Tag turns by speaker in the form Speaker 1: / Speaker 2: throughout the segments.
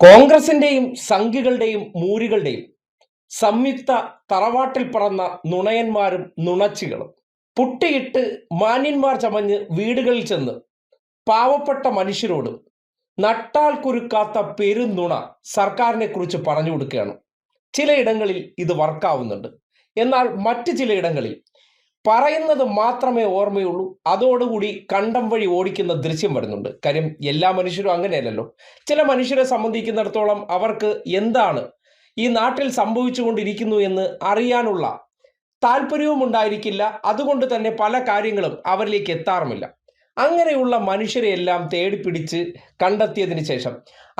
Speaker 1: കോൺഗ്രസിന്റെയും സംഘികളുടെയും മൂരികളുടെയും സംയുക്ത തറവാട്ടിൽ പറന്ന നുണയന്മാരും നുണച്ചികളും പുട്ടിയിട്ട് മാന്യന്മാർ ചമഞ്ഞ് വീടുകളിൽ ചെന്ന് പാവപ്പെട്ട മനുഷ്യരോട് നട്ടാൽ കുരുക്കാത്ത പെരുന്നുണ സർക്കാരിനെ കുറിച്ച് പറഞ്ഞു കൊടുക്കുകയാണ്. ചിലയിടങ്ങളിൽ ഇത് വർക്കാവുന്നുണ്ട്, എന്നാൽ മറ്റ് ചിലയിടങ്ങളിൽ പറയുന്നത് മാത്രമേ ഓർമ്മയുള്ളൂ, അതോടുകൂടി കണ്ടം വഴി ഓടിക്കുന്ന ദൃശ്യം വരുന്നുണ്ട്. കാര്യം എല്ലാ മനുഷ്യരും അങ്ങനെയല്ലല്ലോ. ചില മനുഷ്യരെ സംബന്ധിക്കുന്നിടത്തോളം അവർക്ക് എന്താണ് ഈ നാട്ടിൽ സംഭവിച്ചുകൊണ്ടിരിക്കുന്നു എന്ന് അറിയാനുള്ള താല്പര്യവും ഉണ്ടായിരിക്കില്ല. അതുകൊണ്ട് തന്നെ പല കാര്യങ്ങളും അവരിലേക്ക് എത്താറുമില്ല. അങ്ങനെയുള്ള മനുഷ്യരെ എല്ലാം തേടിപ്പിടിച്ച് കണ്ടെത്തിയതിന് ശേഷം,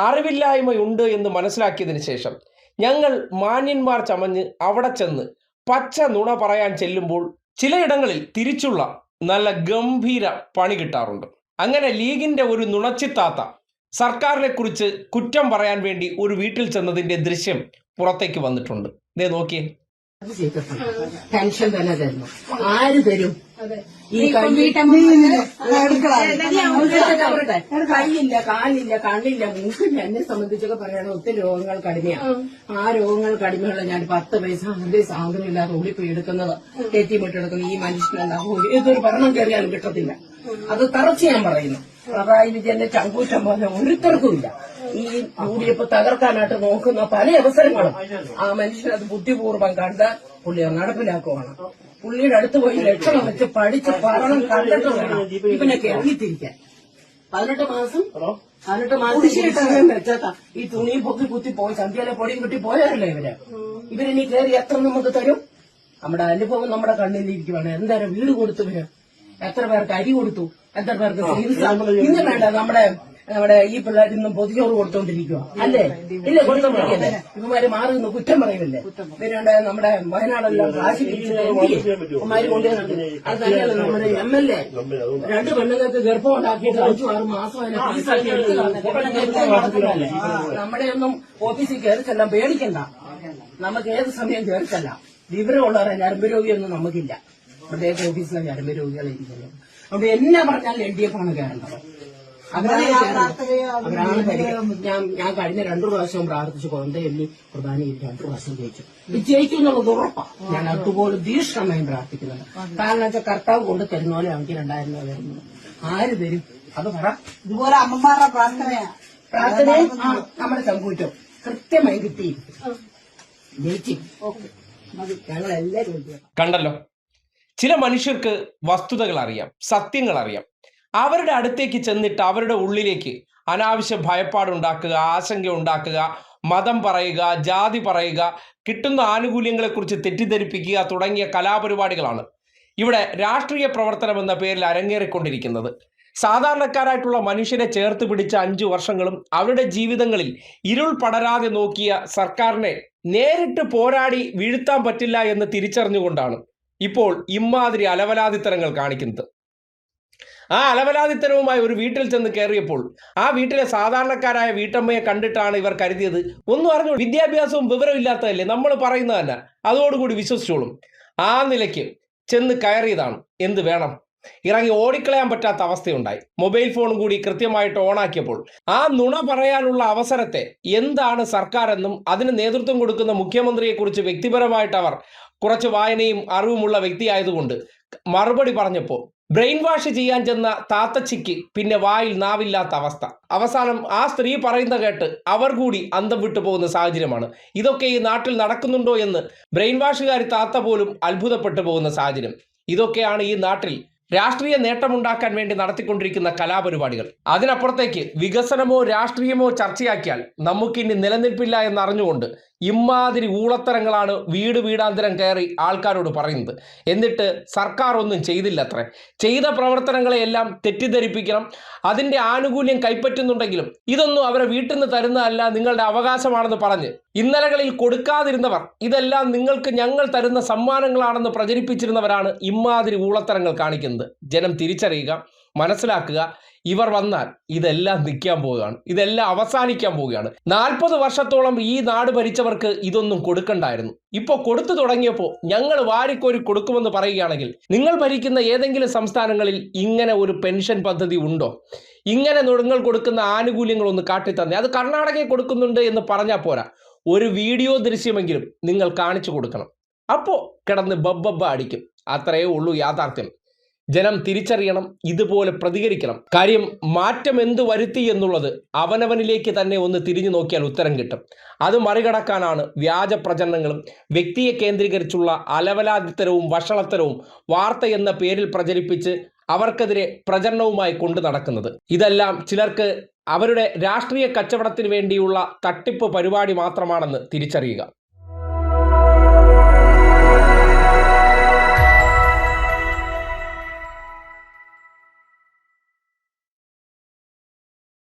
Speaker 1: അറിവില്ലായ്മയുണ്ട് എന്ന് മനസ്സിലാക്കിയതിന് ശേഷം, ഞങ്ങൾ മാന്യന്മാർ ചമഞ്ഞ് അവിടെ ചെന്ന് പച്ച നുണ പറയാൻ ചെല്ലുമ്പോൾ ചിലയിടങ്ങളിൽ തിരിച്ചുള്ള നല്ല ഗംഭീര പണി കിട്ടാറുണ്ട്. അങ്ങനെ ലീഗിന്റെ ഒരു നുണച്ചിത്താത്ത സർക്കാരിനെ കുറിച്ച് കുറ്റം പറയാൻ വേണ്ടി ഒരു വീട്ടിൽ ചെന്നതിന്റെ ദൃശ്യം പുറത്തേക്ക് വന്നിട്ടുണ്ട്. ദേ നോക്കിയേ.
Speaker 2: പെൻഷൻ തന്നെ തരുന്നു. ആര് തരും? ഈ കൈയില്ല, കാലില്ല, കണ്ണില്ല, മൂക്കില്ല. എന്നെ സംബന്ധിച്ചൊക്കെ പറയണ ഒത്തിരി രോഗങ്ങൾ കടിമയാണ്. ആ രോഗങ്ങൾ കടിമയുള്ള ഞാൻ 10 പൈസ അതേ സാധനമില്ലാതെ ഓടിപ്പോയി എടുക്കുന്നത്, കയറ്റിമിട്ടെടുക്കുന്നത്. ഈ മനുഷ്യനുണ്ടാവും ഏതൊരു ഭരണം കയറിയാലും കിട്ടത്തില്ല. അത് തറച്ച് ഞാൻ പറയുന്നു. പിണറായി വിജയന്റെ ചങ്കൂറ്റം പോലെ ഒരുത്തർക്കുമില്ല. ഈ യുഡിഎഫ് തകർക്കാനായിട്ട് നോക്കുന്ന പല അവസരങ്ങളും ആ മനുഷ്യനത് ബുദ്ധിപൂർവ്വം കണ്ട് പുള്ളി നടപ്പിലാക്കുവാണ്. പുള്ളിയുടെ അടുത്ത് പോയി ലക്ഷണം വെച്ച് പഠിച്ച് പഠനം കണ്ടിട്ട് വേണം ഇവനൊക്കെ ഇറങ്ങിത്തിരിക്കാൻ. 18 മാസം വെച്ചാ ഈ തുണിയും പൊക്കി കുത്തി പോയി സന്ധ്യയിലെ പൊടിയും കിട്ടി പോയാലല്ലേ ഇവരിനി കയറി എത്ര നമുക്ക് തരും? നമ്മുടെ അനുഭവം നമ്മുടെ കണ്ണിലിരിക്കുവാണ്. എന്തായാലും വീട് കൊടുത്തവര് എത്ര പേർക്ക് അരി കൊടുത്തു, എത്ര പേർക്ക് ചികിത്സ. ഇന്ന് വേണ്ട നമ്മുടെ ഈ പിള്ളേർ ഇന്നും പൊതിച്ചോറ് കൊടുത്തോണ്ടിരിക്കുക അല്ലേ? ഇല്ല, കൊടുത്തോണ്ടിരിക്കല്ലേ? ഇവന്മാര് മാറി നിന്ന് കുറ്റം പറയുമല്ലേ? ഇവരുണ്ട് നമ്മുടെ വയനാടെല്ലാം കാശി പിടിച്ചിമാര് കൊണ്ടുവന്നിട്ട് അത് തന്നെയല്ല നമ്മുടെ MLA 2 പെണ്ണുങ്ങൾക്ക് ഗർഭം ഉണ്ടാക്കിയിട്ട് 5-6 മാസം അതിനെ ഫീസാക്കി എടുത്തല്ലേ? നമ്മുടെ ഒന്നും ഓഫീസിൽ കയറിച്ചെല്ലാം പേടിക്കണ്ട. നമുക്ക് ഏത് സമയം കയറിച്ചെല്ലാം. വിവരമുള്ളവരെ ഞരമ്പ് രോഗിയൊന്നും നമുക്കില്ല. പ്രത്യേക ഓഫീസിലെ ഞരമ്പ് രോഗികളെ ഇരിക്കുന്നത്. അതുകൊണ്ട് എന്നാ പറഞ്ഞാൽ LDF ആണ് കയറേണ്ടത്. ഞാൻ കഴിഞ്ഞ 2 പ്രാവശ്യം പ്രാർത്ഥിച്ചു. കൊന്തയെല്ലി പ്രധാന 2 പ്രാവശ്യം ജയിക്കും എന്നുള്ളത് ഉറപ്പാണ്. ഞാൻ അതുപോലെ ദീർഘമായും പ്രാർത്ഥിക്കുന്നുണ്ട്. കാരണം വെച്ചാൽ കർത്താവ് കൊണ്ട് തരുന്ന പോലെ നമുക്ക് 2000 രൂപ വരുന്നത്. ആര് തരും? അത് പറ.
Speaker 3: ഇതുപോലെ അമ്മമാരുടെ പ്രാർത്ഥനയും
Speaker 2: നമ്മുടെ ചങ്കൂറ്റം കൃത്യമായി കിട്ടി ജയിക്കും. ഞങ്ങളെല്ലാവരും
Speaker 1: കണ്ടല്ലോ, ചില മനുഷ്യർക്ക് വസ്തുതകൾ അറിയാം, സത്യങ്ങൾ അറിയാം. അവരുടെ അടുത്തേക്ക് ചെന്നിട്ട് അവരുടെ ഉള്ളിലേക്ക് അനാവശ്യ ഭയപ്പാടുണ്ടാക്കുക, ആശങ്ക ഉണ്ടാക്കുക, മതം പറയുക, ജാതി പറയുക, കിട്ടുന്ന ആനുകൂല്യങ്ങളെക്കുറിച്ച് തെറ്റിദ്ധരിപ്പിക്കുക തുടങ്ങിയ കലാപരിപാടികളാണ് ഇവിടെ രാഷ്ട്രീയ പ്രവർത്തനം എന്ന പേരിൽ അരങ്ങേറിക്കൊണ്ടിരിക്കുന്നത്. സാധാരണക്കാരായിട്ടുള്ള മനുഷ്യരെ ചേർത്ത് പിടിച്ച 5 വർഷങ്ങളും അവരുടെ ജീവിതങ്ങളിൽ ഇരുൾ പടരാതെ നോക്കിയ സർക്കാരിനെ നേരിട്ട് പോരാടി വീഴ്ത്താൻ പറ്റില്ല എന്ന് തിരിച്ചറിഞ്ഞുകൊണ്ടാണ് ഇപ്പോൾ ഇമ്മാതിരി അലവലാതിത്തരങ്ങൾ കാണിക്കുന്നത്. ആ അലവലാതിത്തരവുമായി ഒരു വീട്ടിൽ ചെന്ന് കയറിയപ്പോൾ ആ വീട്ടിലെ സാധാരണക്കാരായ വീട്ടമ്മയെ കണ്ടിട്ടാണ് ഇവർ കരുതിയത് ഒന്നും അറിഞ്ഞു, വിദ്യാഭ്യാസവും വിവരവും ഇല്ലാത്തതല്ലേ, നമ്മൾ പറയുന്നത് തന്നെ, അതോടുകൂടി വിശ്വസിച്ചോളും. ആ നിലയ്ക്ക് ചെന്ന് കയറിയതാണ്. എന്ത് വേണം? ഇറങ്ങി ഓടിക്കളയാൻ പറ്റാത്ത അവസ്ഥയുണ്ടായി. മൊബൈൽ ഫോൺ കൂടി കൃത്യമായിട്ട് ഓണാക്കിയപ്പോൾ ആ നുണ പറയാനുള്ള അവസരത്തെ എന്താണ് സർക്കാർ എന്നും അതിന് നേതൃത്വം കൊടുക്കുന്ന മുഖ്യമന്ത്രിയെക്കുറിച്ച് വ്യക്തിപരമായിട്ട് അവർ കുറച്ച് വായനയും അറിവുമുള്ള വ്യക്തിയായതുകൊണ്ട് മറുപടി പറഞ്ഞപ്പോൾ ബ്രെയിൻ വാഷ് ചെയ്യാൻ ചെന്ന താത്തച്ചിക്ക് പിന്നെ വായിൽ നാവില്ലാത്ത അവസ്ഥ. അവസാനം ആ സ്ത്രീ പറയുന്ന കേട്ട് അവർ കൂടി അന്തം വിട്ടു പോകുന്ന സാഹചര്യമാണ്. ഇതൊക്കെ ഈ നാട്ടിൽ നടക്കുന്നുണ്ടോ എന്ന് ബ്രെയിൻ വാഷുകാരി താത്ത പോലും അത്ഭുതപ്പെട്ടു പോകുന്ന സാഹചര്യം. ഇതൊക്കെയാണ് ഈ നാട്ടിൽ രാഷ്ട്രീയ നേട്ടമുണ്ടാക്കാൻ വേണ്ടി നടത്തിക്കൊണ്ടിരിക്കുന്ന കലാപരിപാടികൾ. അതിനപ്പുറത്തേക്ക് വികസനമോ രാഷ്ട്രീയമോ ചർച്ചയാക്കിയാൽ നമുക്കിനി നിലനിൽപ്പില്ല എന്നറിഞ്ഞുകൊണ്ട് ഇമ്മാതിരി ഊളത്തരങ്ങളാണ് വീടാന്തരം കയറി ആൾക്കാരോട് പറയുന്നത്. എന്നിട്ട് സർക്കാർ ഒന്നും ചെയ്തില്ലത്രേ. ചെയ്ത പ്രവർത്തനങ്ങളെയെല്ലാം തെറ്റിദ്ധരിപ്പിക്കണം, അതിൻ്റെ ആനുകൂല്യം കൈപ്പറ്റുന്നുണ്ടെങ്കിലും ഇതൊന്നും അവരെ വീട്ടിൽ നിന്ന് തരുന്നതല്ല, നിങ്ങളുടെ അവകാശമാണെന്ന് പറഞ്ഞ് ഇന്നലകളിൽ കൊടുക്കാതിരുന്നവർ ഇതെല്ലാം നിങ്ങൾക്ക് ഞങ്ങൾ തരുന്ന സമ്മാനങ്ങളാണെന്ന് പ്രചരിപ്പിച്ചിരുന്നവരാണ് ഇമ്മാതിരി ഊളത്തരങ്ങൾ കാണിക്കുന്നത്. ജനം തിരിച്ചറിയുക, മനസ്സിലാക്കുക. ഇവർ വന്നാൽ ഇതെല്ലാം നിൽക്കാൻ പോവുകയാണ്, ഇതെല്ലാം അവസാനിക്കാൻ പോവുകയാണ്. 40 വർഷത്തോളം ഈ നാട് ഭരിച്ചവർക്ക് ഇതൊന്നും കൊടുക്കണ്ടായിരുന്നു. ഇപ്പോൾ കൊടുത്തു തുടങ്ങിയപ്പോൾ ഞങ്ങൾ വാരിക്കോരി കൊടുക്കുമെന്ന് പറയുകയാണെങ്കിൽ നിങ്ങൾ ഭരിക്കുന്ന ഏതെങ്കിലും സംസ്ഥാനങ്ങളിൽ ഇങ്ങനെ ഒരു പെൻഷൻ പദ്ധതി ഉണ്ടോ? ഇങ്ങനെ നിങ്ങൾ കൊടുക്കുന്ന ആനുകൂല്യങ്ങൾ ഒന്ന് കാട്ടിത്തന്നെ. അത് കർണാടകയിൽ കൊടുക്കുന്നുണ്ട് എന്ന് പറഞ്ഞാൽ പോരാ, ഒരു വീഡിയോ ദൃശ്യമെങ്കിലും നിങ്ങൾ കാണിച്ചു കൊടുക്കണം. അപ്പോൾ കിടന്ന് ബബ്ബ അടിക്കും. അത്രയേ ഉള്ളൂ യാഥാർത്ഥ്യം. ജനം തിരിച്ചറിയണം, ഇതുപോലെ പ്രതികരിക്കണം. കാര്യം മാറ്റം എന്ത് വരുത്തി എന്നുള്ളത് അവനവനിലേക്ക് തന്നെ ഒന്ന് തിരിഞ്ഞു നോക്കിയാൽ ഉത്തരം കിട്ടും. അത് മറികടക്കാനാണ് വ്യാജ പ്രചരണങ്ങളും വ്യക്തിയെ കേന്ദ്രീകരിച്ചുള്ള അലവലാതിത്തരവും വഷളത്തരവും വാർത്ത എന്ന പേരിൽ പ്രചരിപ്പിച്ച് അവർക്കെതിരെ പ്രചരണവുമായി കൊണ്ടു നടക്കുന്നത്. ഇതെല്ലാം ചിലർക്ക് അവരുടെ രാഷ്ട്രീയ കച്ചവടത്തിന് വേണ്ടിയുള്ള തട്ടിപ്പ് പരിപാടി മാത്രമാണെന്ന് തിരിച്ചറിയുക.